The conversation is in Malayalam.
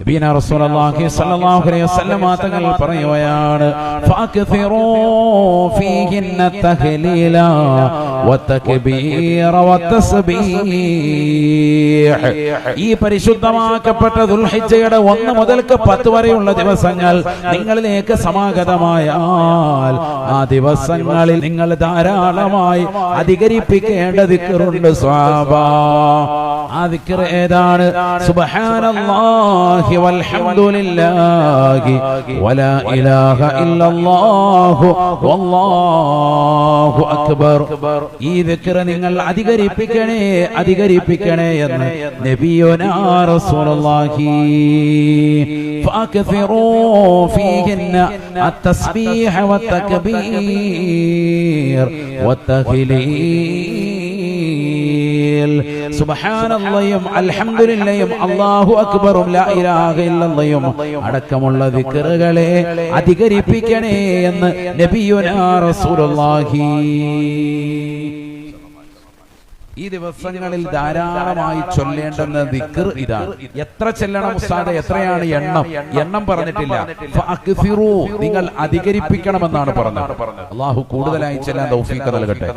നബിയന റസൂലുള്ളാഹി സ്വല്ലല്ലാഹു അലൈഹി വസല്ലം തങ്ങൾ പറയുകയാണ് ഫഅക്സിറൂ ഫീഹിന്ന തഹ്ലീല വതക്ബീറ വതസ്ബീഹ്. ഈ പരിശുദ്ധമാക്കപ്പെട്ട ദുൽഹിജ്ജയുടെ 1 മുതൽ 10 വരെയുള്ള ദിവസങ്ങൾ നിങ്ങളിലേക്ക് സമാഗതമായാൽ ആ ദിവസങ്ങളിൽ നിങ്ങൾ ധാരാളമായി അധികരിപ്പിക്കേണ്ട ദിക്റുണ്ട് സ്വഹാബ. ആ ദിക്ർ ഏതാണ്? സുബ്ഹാനല്ലാഹി വൽഹംദുലില്ലാഹി വലാ ഇലാഹ ഇല്ലല്ലാഹു വല്ലാഹു അക്ബർ. ഈ ദിക്ർ നിങ്ങൾ അധികരിപ്പിക്കണേ എന്ന് നബിയുനാ റസൂലുള്ളാഹി. ഫഅക്സിറൂ ഫീഹിന്ന അത്തസ്ബീഹ വത്തക്ബീർ വത്തഹ്ലീൽ. സുബ്ഹാനല്ലാഹും അൽഹംദുലില്ലാഹും അല്ലാഹു അക്ബറും ലാ ഇലാഹ ഇല്ലല്ലാഹും അടക്കമുള്ള ദിക്റുകളെ അധികരിപ്പിക്കണേ എന്ന് നബിയുനാ റസൂലുള്ളാഹി. ഈ ദിവസങ്ങളിൽ ധാരാളമായി ചൊല്ലേണ്ടുന്ന ദിക്ർ ഇതാണ്. എത്ര ചെല്ലണം ഉസ്താദേ? എത്രയാണ് എണ്ണം പറഞ്ഞിട്ടില്ല. ഫഅക്സിറൂ, നിങ്ങൾ അധികരിപ്പിക്കണമെന്നാണ് പറഞ്ഞത്. അല്ലാഹു കൂടുതലായി ചെല്ലാൻ തൗഫീഖ് നൽകട്ടെ.